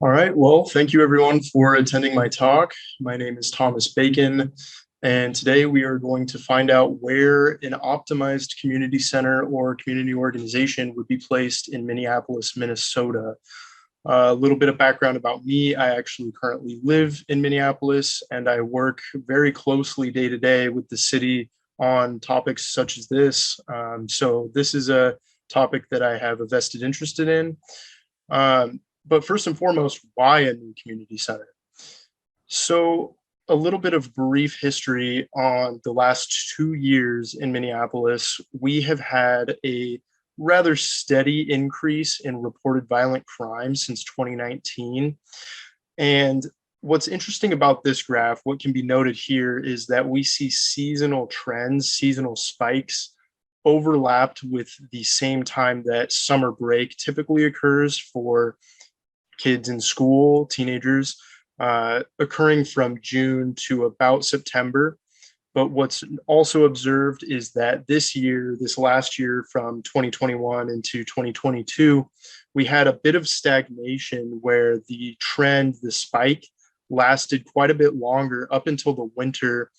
All right. Well, thank you everyone for attending my talk. My name is Thomas Bacon, and today we are going to find out where an optimized community center or community organization would be placed in Minneapolis, Minnesota. A little bit of background about me. I actually currently live in Minneapolis, and I work very closely day to day with the city on topics such as this. So this is a topic that I have a vested interest in. But first and foremost, why a new community center? So, a little bit of brief history on the last 2 years in Minneapolis. We have had a rather steady increase in reported violent crime since 2019. And what's interesting about this graph, what can be noted here, is that we see seasonal trends, seasonal spikes overlapped with the same time that summer break typically occurs for kids in school, teenagers, occurring from June to about September. But what's also observed is that this last year from 2021 into 2022, we had a bit of stagnation where the trend, the spike, lasted quite a bit longer up until the winter.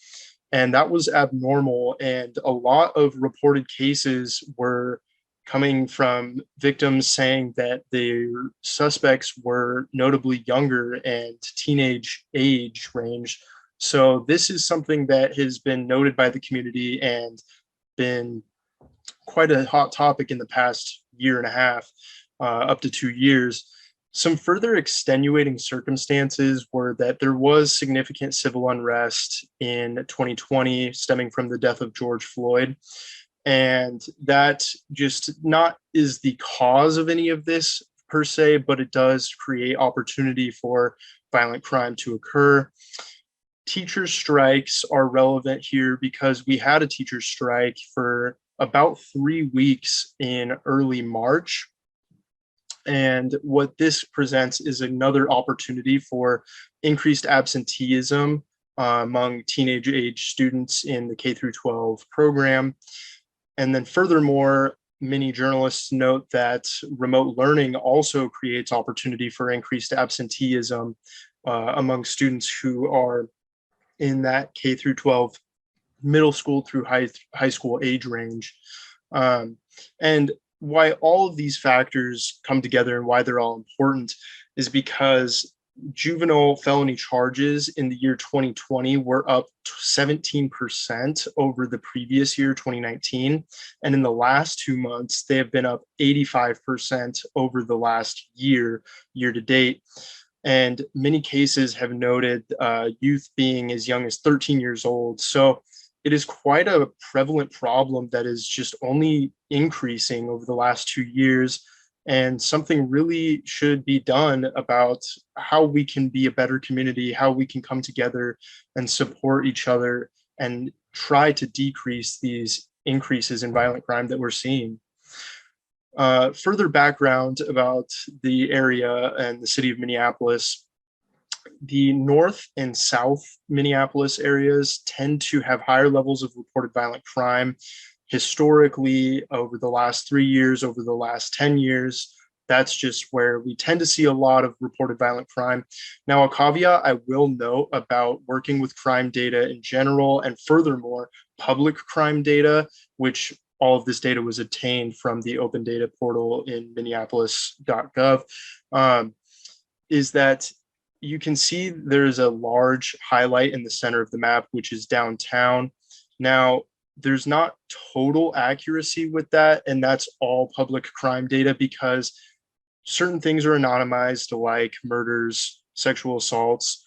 And that was abnormal. And a lot of reported cases were coming from victims saying that their suspects were notably younger and teenage age range. So this is something that has been noted by the community and been quite a hot topic in the past year and a half, up to 2 years. Some further extenuating circumstances were that there was significant civil unrest in 2020 stemming from the death of George Floyd. And that just not is the cause of any of this per se, but it does create opportunity for violent crime to occur. Teacher strikes are relevant here because we had a teacher strike for about 3 weeks in early March. And what this presents is another opportunity for increased absenteeism among teenage age students in the K through 12 program. And then furthermore, many journalists note that remote learning also creates opportunity for increased absenteeism among students who are in that K through 12 middle school through high school age range. And why all of these factors come together and why they're all important is because juvenile felony charges in the year 2020 were up 17% over the previous year, 2019. And in the last 2 months, they have been up 85% over the last year to date. And many cases have noted youth being as young as 13 years old. So it is quite a prevalent problem that is just only increasing over the last 2 years. And something really should be done about how we can be a better community, how we can come together and support each other and try to decrease these increases in violent crime that we're seeing. Further background about the area and the city of Minneapolis. The North and South Minneapolis areas tend to have higher levels of reported violent crime historically over the last 3 years, over the last 10 years. That's just where we tend to see a lot of reported violent crime. Now, a caveat I will note about working with crime data in general, and furthermore, public crime data, which all of this data was obtained from the open data portal in minneapolis.gov, is that you can see there's a large highlight in the center of the map, which is downtown. Now, there's not total accuracy with that, and that's all public crime data because certain things are anonymized, like murders, sexual assaults,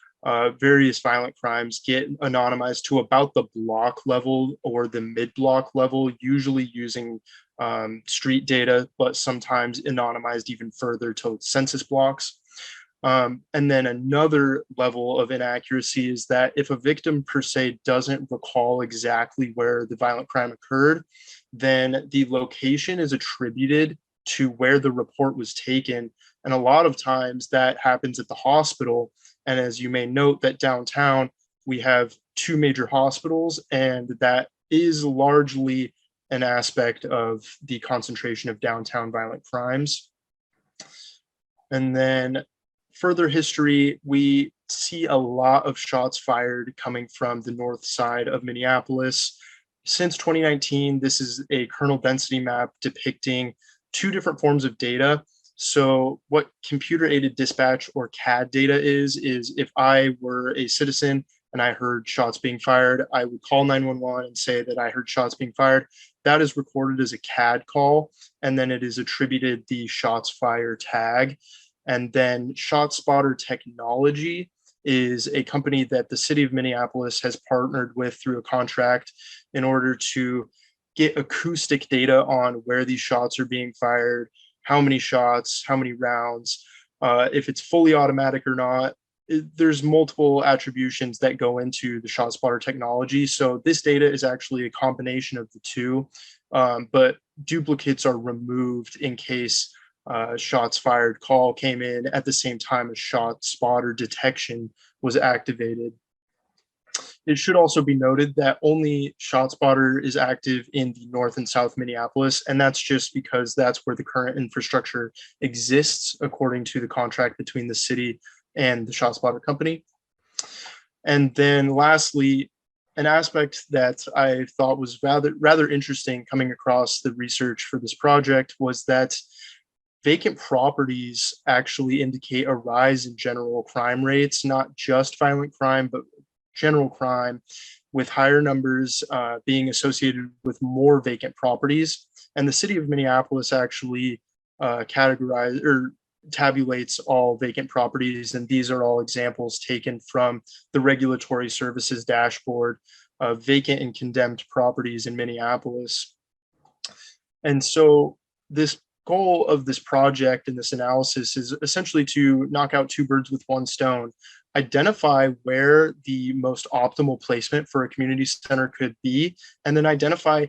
various violent crimes get anonymized to about the block level or the mid-block level, usually using street data, but sometimes anonymized even further to census blocks. And then another level of inaccuracy is that if a victim per se doesn't recall exactly where the violent crime occurred, then the location is attributed to where the report was taken. And a lot of times that happens at the hospital. And as you may note, that downtown, we have two major hospitals, and that is largely an aspect of the concentration of downtown violent crimes. And then further history, we see a lot of shots fired coming from the north side of Minneapolis. Since 2019, this is a kernel density map depicting two different forms of data. So what computer-aided dispatch or CAD data is if I were a citizen and I heard shots being fired, I would call 911 and say that I heard shots being fired. That is recorded as a CAD call, and then it is attributed the shots fired tag. And then ShotSpotter Technology is a company that the city of Minneapolis has partnered with through a contract in order to get acoustic data on where these shots are being fired, how many shots, how many rounds, if it's fully automatic or not. There's multiple attributions that go into the ShotSpotter technology. So this data is actually a combination of the two, but duplicates are removed in case shots fired call came in at the same time as ShotSpotter detection was activated. It should also be noted that only ShotSpotter is active in the North and South Minneapolis, and that's just because that's where the current infrastructure exists according to the contract between the city and the ShotSpotter company. And then lastly, an aspect that I thought was rather interesting coming across the research for this project was that vacant properties actually indicate a rise in general crime rates, not just violent crime, but general crime, with higher numbers being associated with more vacant properties. And the city of Minneapolis actually categorizes or tabulates all vacant properties. And these are all examples taken from the Regulatory Services dashboard of vacant and condemned properties in Minneapolis. And so this goal of this project and this analysis is essentially to knock out two birds with one stone, identify where the most optimal placement for a community center could be, and then identify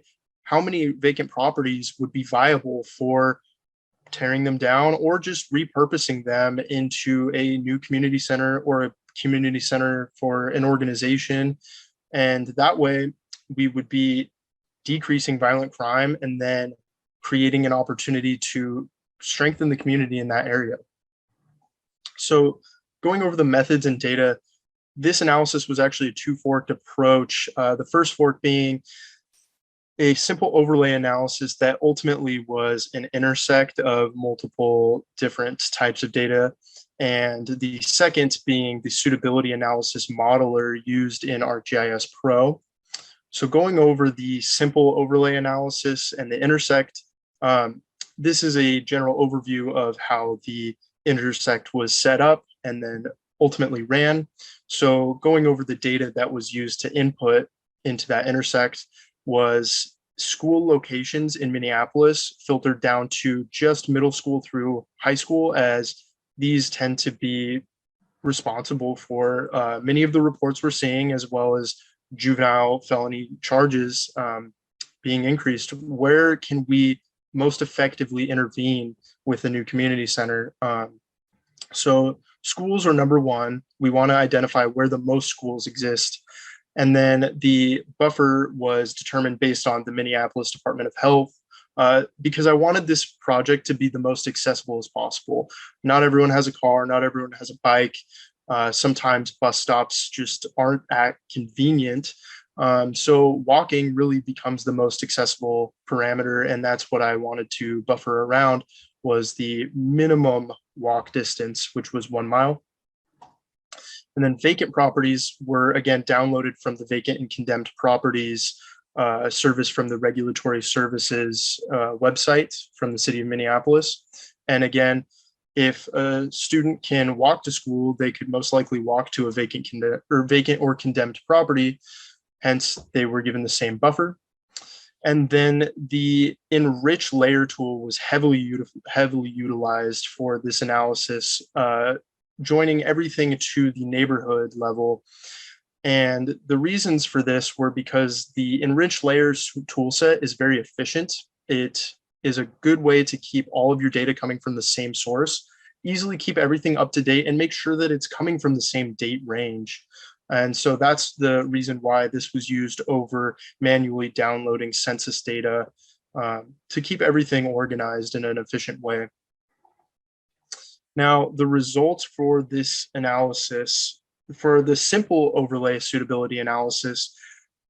how many vacant properties would be viable for tearing them down or just repurposing them into a new community center or a community center for an organization. And that way we would be decreasing violent crime and then creating an opportunity to strengthen the community in that area. So going over the methods and data, this analysis was actually a two-forked approach. The first fork being a simple overlay analysis that ultimately was an intersect of multiple different types of data. And the second being the suitability analysis modeler used in ArcGIS Pro. So going over the simple overlay analysis and the intersect, this is a general overview of how the intersect was set up and then ultimately ran. So going over the data that was used to input into that intersect was school locations in Minneapolis filtered down to just middle school through high school, as these tend to be responsible for many of the reports we're seeing, as well as juvenile felony charges being increased. Where can we most effectively intervene with a new community center? So schools are number one. We want to identify where the most schools exist. And then the buffer was determined based on the Minneapolis Department of Health, because I wanted this project to be the most accessible as possible. Not everyone has a car, not everyone has a bike. Sometimes bus stops just aren't convenient. So walking really becomes the most accessible parameter, and that's what I wanted to buffer around, was the minimum walk distance, which was 1 mile. And then vacant properties were again downloaded from the vacant and condemned properties service from the Regulatory Services website from the city of Minneapolis. And again, if a student can walk to school, they could most likely walk to a vacant or condemned property. Hence, they were given the same buffer. And then the enrich layer tool was heavily utilized for this analysis, joining everything to the neighborhood level. And the reasons for this were because the enrich layers toolset is very efficient. It is a good way to keep all of your data coming from the same source, easily keep everything up to date, and make sure that it's coming from the same date range. And so that's the reason why this was used over manually downloading census data, to keep everything organized in an efficient way. Now, the results for this analysis, for the simple overlay suitability analysis,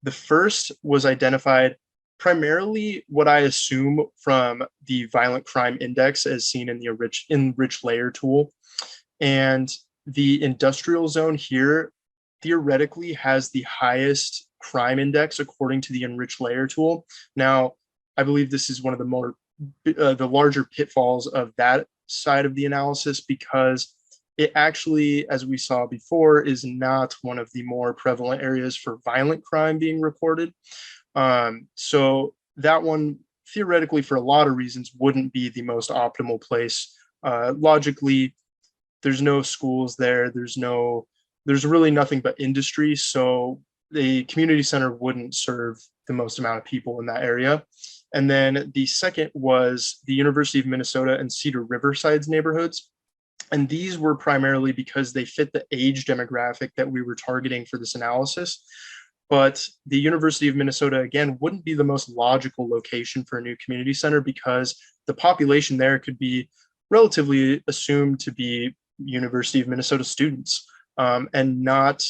the first was identified primarily what I assume from the violent crime index as seen in the enrich layer tool. And the industrial zone here theoretically has the highest crime index according to the enrich layer tool. Now, I believe this is one of the larger pitfalls of that side of the analysis, because it actually, as we saw before, is not one of the more prevalent areas for violent crime being reported. So that one, theoretically, for a lot of reasons, wouldn't be the most optimal place. Logically, there's no schools there. There's really nothing but industry. So the community center wouldn't serve the most amount of people in that area. And then the second was the University of Minnesota and Cedar Riverside's neighborhoods. And these were primarily because they fit the age demographic that we were targeting for this analysis. But the University of Minnesota, again, wouldn't be the most logical location for a new community center, because the population there could be relatively assumed to be University of Minnesota students, and not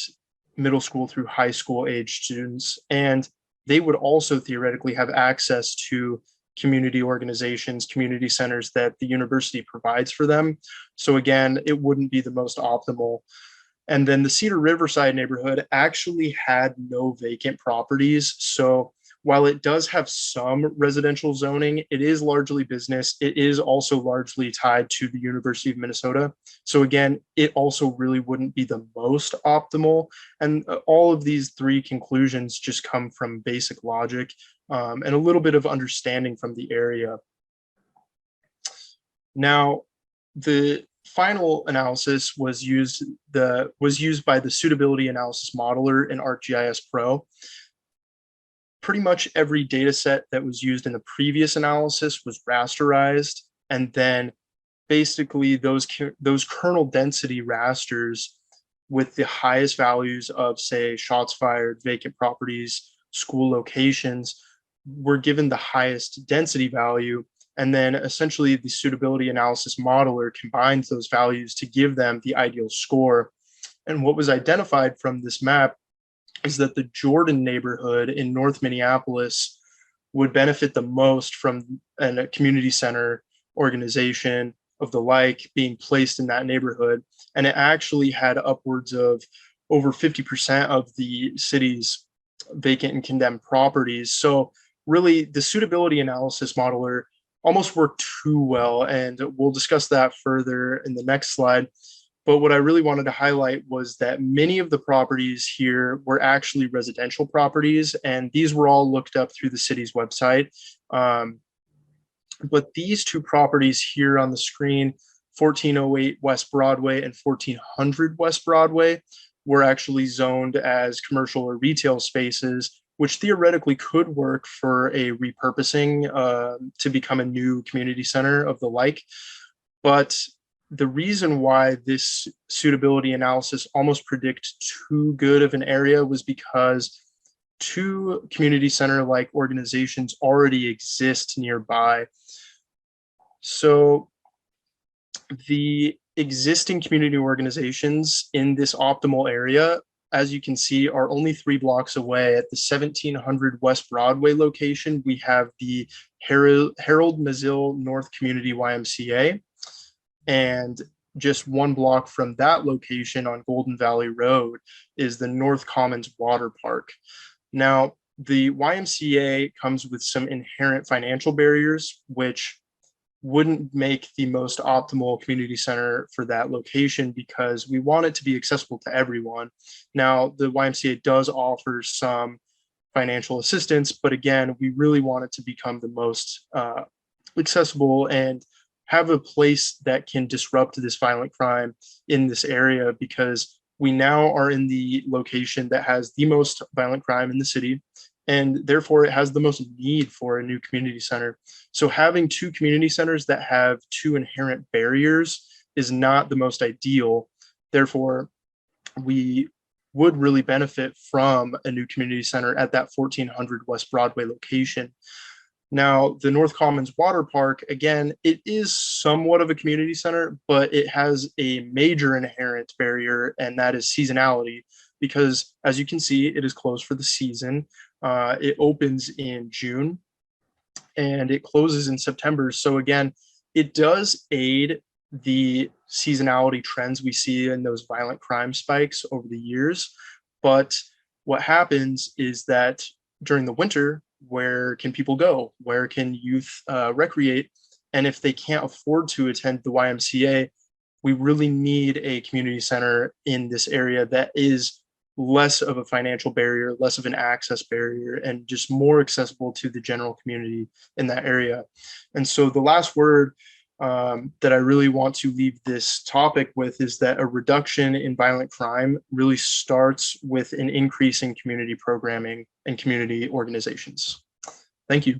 middle school through high school age students. And they would also theoretically have access to community organizations, community centers that the university provides for them. So again, it wouldn't be the most optimal. And then the Cedar Riverside neighborhood actually had no vacant properties. So while it does have some residential zoning, it is largely business. It is also largely tied to the University of Minnesota. So again, it also really wouldn't be the most optimal. And all of these three conclusions just come from basic logic, and a little bit of understanding from the area. Now, the final analysis was used by the suitability analysis modeler in ArcGIS Pro. Pretty much every data set that was used in the previous analysis was rasterized, and then basically those kernel density rasters with the highest values of, say, shots fired, vacant properties, school locations, were given the highest density value. And then essentially the suitability analysis modeler combines those values to give them the ideal score. And what was identified from this map is that the Jordan neighborhood in North Minneapolis would benefit the most from a community center organization of the like being placed in that neighborhood. And it actually had upwards of over 50% of the city's vacant and condemned properties. So really, the suitability analysis modeler almost worked too well, and we'll discuss that further in the next slide. But what I really wanted to highlight was that many of the properties here were actually residential properties, and these were all looked up through the city's website. But these two properties here on the screen, 1408 West Broadway and 1400 West Broadway, were actually zoned as commercial or retail spaces, which theoretically could work for a repurposing to become a new community center of the like. But the reason why this suitability analysis almost predict too good of an area was because two community center-like organizations already exist nearby. So the existing community organizations in this optimal area, as you can see, are only 3 blocks away. At the 1700 West Broadway location, we have the Harold Mazill North Community YMCA. And just 1 block from that location on Golden Valley Road is the North Commons Water Park. Now, the YMCA comes with some inherent financial barriers, which wouldn't make the most optimal community center for that location, because we want it to be accessible to everyone. Now, the YMCA does offer some financial assistance, but again, we really want it to become the most accessible and have a place that can disrupt this violent crime in this area, because we now are in the location that has the most violent crime in the city, and therefore it has the most need for a new community center. So having 2 community centers that have 2 inherent barriers is not the most ideal. Therefore, we would really benefit from a new community center at that 1400 West Broadway location. Now, the North Commons Water Park, again, it is somewhat of a community center, but it has a major inherent barrier, and that is seasonality. Because as you can see, it is closed for the season. It opens in June and it closes in September. So, again, it does aid the seasonality trends we see in those violent crime spikes over the years. But what happens is that during the winter, where can people go? Where can youth recreate? And if they can't afford to attend the YMCA, we really need a community center in this area that is less of a financial barrier, less of an access barrier, and just more accessible to the general community in that area. And so the last word that I really want to leave this topic with is that a reduction in violent crime really starts with an increase in community programming and community organizations. Thank you.